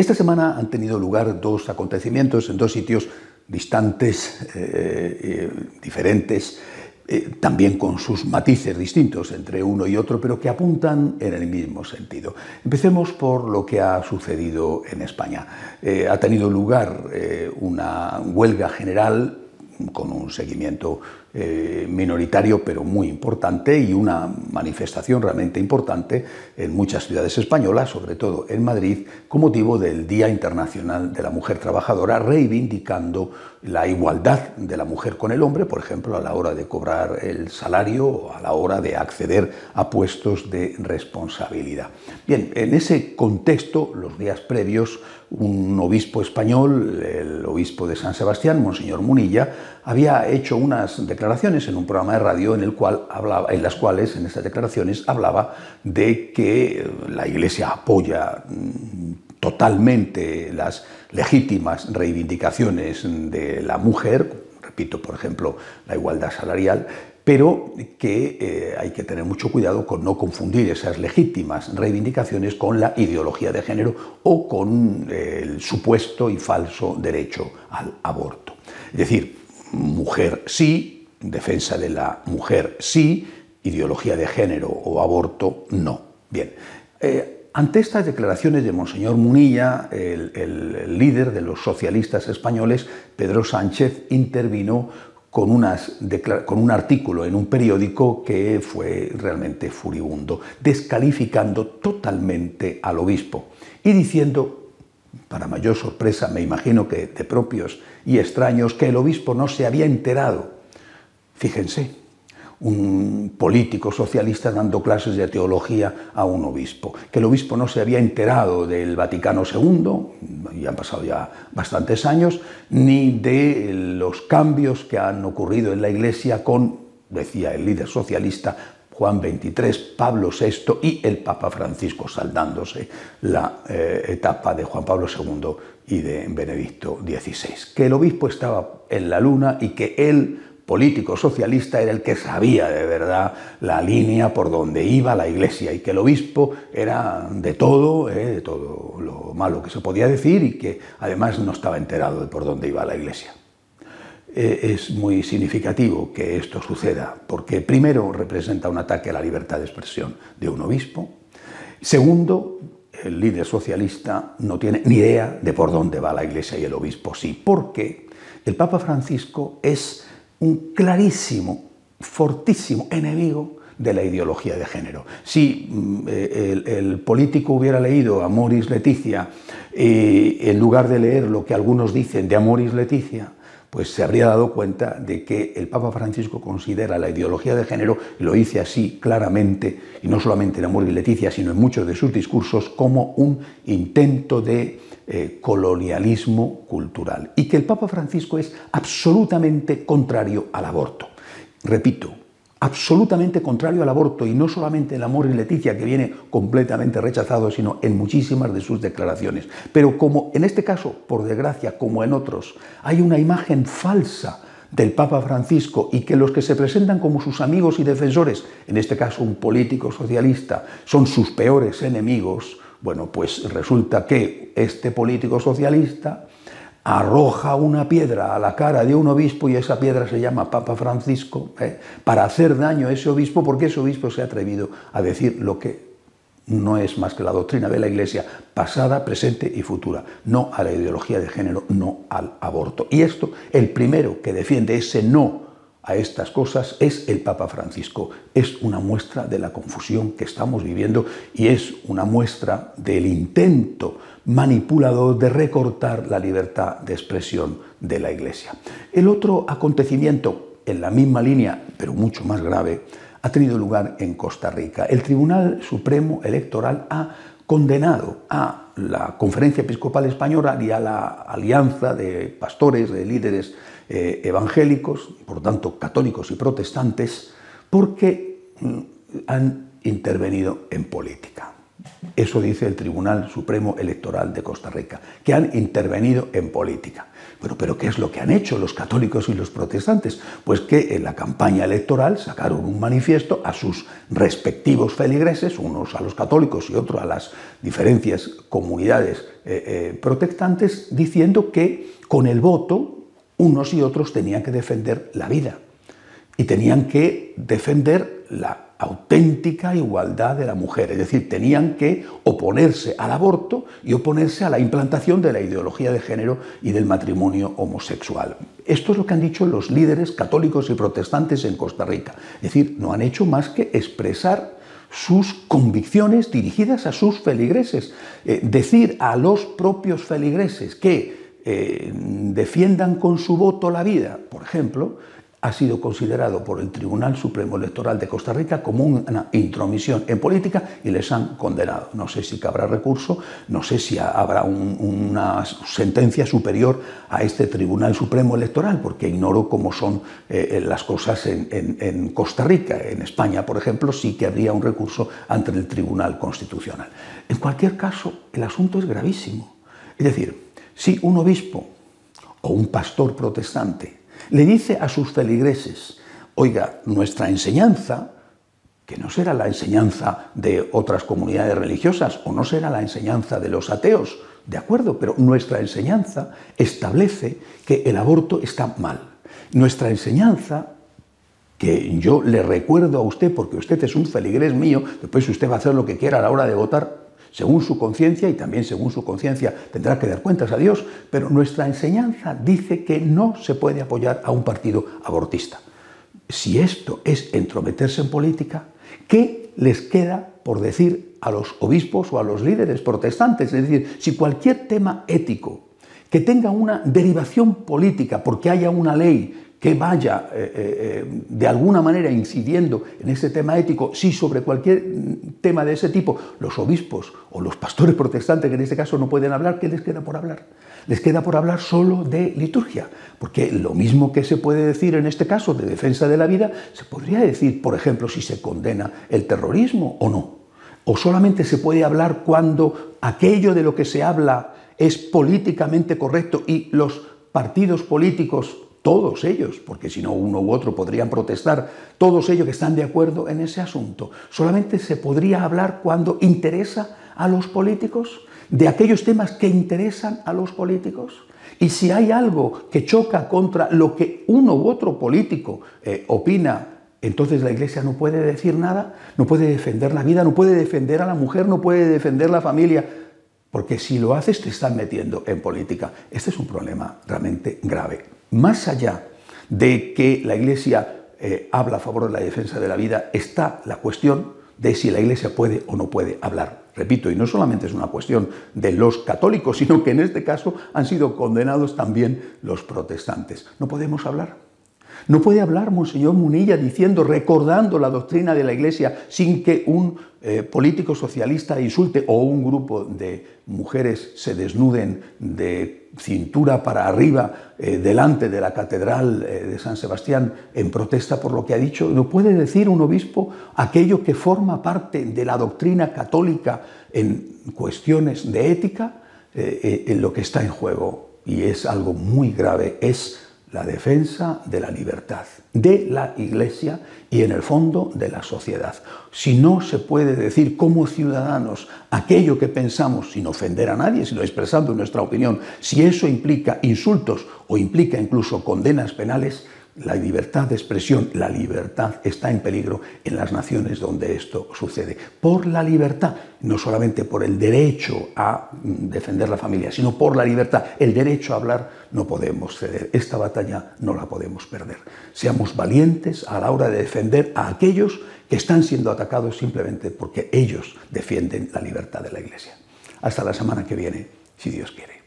Esta semana han tenido lugar dos acontecimientos en dos sitios distantes, diferentes, también con sus matices distintos entre uno y otro, pero que apuntan en el mismo sentido. Empecemos por lo que ha sucedido en España. Ha tenido lugar una huelga general con un seguimiento minoritario pero muy importante, y una manifestación realmente importante en muchas ciudades españolas, sobre todo en Madrid, con motivo del Día Internacional de la Mujer Trabajadora, reivindicando la igualdad de la mujer con el hombre, por ejemplo, a la hora de cobrar el salario o a la hora de acceder a puestos de responsabilidad. Bien, en ese contexto, los días previos, un obispo español, el obispo de San Sebastián, Monseñor Munilla, había hecho unas declaraciones en un programa de radio en las cuales en estas declaraciones hablaba de que la Iglesia apoya totalmente las legítimas reivindicaciones de la mujer, repito, por ejemplo, la igualdad salarial, pero que hay que tener mucho cuidado con no confundir esas legítimas reivindicaciones con la ideología de género o con el supuesto y falso derecho al aborto. Es decir, mujer sí, defensa de la mujer sí, ideología de género o aborto no. Bien, ante estas declaraciones de Monseñor Munilla, el líder de los socialistas españoles, Pedro Sánchez, intervino con un artículo en un periódico que fue realmente furibundo, descalificando totalmente al obispo y diciendo, para mayor sorpresa, me imagino que de propios y extraños, que el obispo no se había enterado. Fíjense, un político socialista dando clases de teología a un obispo, que el obispo no se había enterado del Vaticano II, ya han pasado ya bastantes años, ni de los cambios que han ocurrido en la Iglesia con, decía el líder socialista, Juan XXIII, Pablo VI y el Papa Francisco, saldándose la etapa de Juan Pablo II y de Benedicto XVI. Que el obispo estaba en la luna y que él, político socialista, era el que sabía de verdad la línea por donde iba la Iglesia, y que el obispo era de todo lo malo que se podía decir, y que además no estaba enterado de por dónde iba la Iglesia. Es muy significativo que esto suceda, porque primero representa un ataque a la libertad de expresión de un obispo. Segundo, el líder socialista no tiene ni idea de por dónde va la Iglesia, y el obispo sí, porque el Papa Francisco es un clarísimo, fortísimo enemigo de la ideología de género. Si el político hubiera leído Amoris Laetitia en lugar de leer lo que algunos dicen de Amoris Laetitia, pues se habría dado cuenta de que el Papa Francisco considera la ideología de género, y lo dice así claramente, y no solamente en Amoris Laetitia, sino en muchos de sus discursos, como un intento de colonialismo cultural, y que el Papa Francisco es absolutamente contrario al aborto. Repito, absolutamente contrario al aborto, y no solamente en Amoris Laetitia, que viene completamente rechazado, sino en muchísimas de sus declaraciones. Pero como en este caso, por desgracia, como en otros, hay una imagen falsa del Papa Francisco, y que los que se presentan como sus amigos y defensores, en este caso un político socialista, son sus peores enemigos, bueno, pues resulta que este político socialista arroja una piedra a la cara de un obispo, y esa piedra se llama Papa Francisco, para hacer daño a ese obispo, porque ese obispo se ha atrevido a decir lo que no es más que la doctrina de la Iglesia, pasada, presente y futura, no a la ideología de género, no al aborto. Y esto, el primero que defiende ese no a estas cosas es el Papa Francisco. Es una muestra de la confusión que estamos viviendo, y es una muestra del intento manipulador de recortar la libertad de expresión de la Iglesia. El otro acontecimiento, en la misma línea, pero mucho más grave, ha tenido lugar en Costa Rica. El Tribunal Supremo Electoral ha condenado a la Conferencia Episcopal Española y a la Alianza de Pastores, de líderes evangélicos, por tanto católicos y protestantes, porque han intervenido en política. Eso dice el Tribunal Supremo Electoral de Costa Rica, que han intervenido en política. Bueno, pero ¿qué es lo que han hecho los católicos y los protestantes? Pues que en la campaña electoral sacaron un manifiesto a sus respectivos feligreses, unos a los católicos y otros a las diferentes comunidades protestantes, diciendo que con el voto unos y otros tenían que defender la vida y tenían que defender la auténtica igualdad de la mujer, es decir, tenían que oponerse al aborto y oponerse a la implantación de la ideología de género y del matrimonio homosexual. Esto es lo que han dicho los líderes católicos y protestantes en Costa Rica, es decir, no han hecho más que expresar sus convicciones dirigidas a sus feligreses. Decir a los propios feligreses que defiendan con su voto la vida, por ejemplo, ha sido considerado por el Tribunal Supremo Electoral de Costa Rica como una intromisión en política y les han condenado. No sé si cabrá recurso, no sé si habrá una sentencia superior a este Tribunal Supremo Electoral, porque ignoro cómo son las cosas en Costa Rica. En España, por ejemplo, sí que habría un recurso ante el Tribunal Constitucional. En cualquier caso, el asunto es gravísimo. Es decir, si un obispo o un pastor protestante le dice a sus feligreses: oiga, nuestra enseñanza, que no será la enseñanza de otras comunidades religiosas o no será la enseñanza de los ateos, de acuerdo, pero nuestra enseñanza establece que el aborto está mal. Nuestra enseñanza, que yo le recuerdo a usted porque usted es un feligrés mío, después usted va a hacer lo que quiera a la hora de votar, según su conciencia, y también según su conciencia tendrá que dar cuentas a Dios, pero nuestra enseñanza dice que no se puede apoyar a un partido abortista. Si esto es entrometerse en política, ¿qué les queda por decir a los obispos o a los líderes protestantes? Es decir, si cualquier tema ético que tenga una derivación política porque haya una ley que vaya de alguna manera incidiendo en ese tema ético, si sobre cualquier tema de ese tipo los obispos o los pastores protestantes, que en este caso no pueden hablar, ¿qué les queda por hablar? Les queda por hablar solo de liturgia, porque lo mismo que se puede decir en este caso de defensa de la vida, se podría decir, por ejemplo, si se condena el terrorismo o no. O solamente se puede hablar cuando aquello de lo que se habla es políticamente correcto y los partidos políticos, todos ellos, porque si no uno u otro podrían protestar, todos ellos que están de acuerdo en ese asunto. Solamente se podría hablar cuando interesa a los políticos, de aquellos temas que interesan a los políticos. Y si hay algo que choca contra lo que uno u otro político opina, entonces la Iglesia no puede decir nada, no puede defender la vida, no puede defender a la mujer, no puede defender la familia, porque si lo haces te están metiendo en política. Este es un problema realmente grave. Más allá de que la Iglesia habla a favor de la defensa de la vida, está la cuestión de si la Iglesia puede o no puede hablar. Repito, y no solamente es una cuestión de los católicos, sino que en este caso han sido condenados también los protestantes. ¿No podemos hablar? No puede hablar Monseñor Munilla diciendo, recordando la doctrina de la Iglesia sin que un político socialista insulte o un grupo de mujeres se desnuden de cintura para arriba delante de la catedral de San Sebastián en protesta por lo que ha dicho. ¿No puede decir un obispo aquello que forma parte de la doctrina católica en cuestiones de ética? En lo que está en juego, y es algo muy grave, es la defensa de la libertad de la Iglesia y en el fondo de la sociedad. Si no se puede decir como ciudadanos aquello que pensamos sin ofender a nadie, sino expresando nuestra opinión, si eso implica insultos o implica incluso condenas penales, la libertad de expresión, la libertad está en peligro en las naciones donde esto sucede. Por la libertad, no solamente por el derecho a defender la familia, sino por la libertad, el derecho a hablar, no podemos ceder. Esta batalla no la podemos perder. Seamos valientes a la hora de defender a aquellos que están siendo atacados simplemente porque ellos defienden la libertad de la Iglesia. Hasta la semana que viene, si Dios quiere.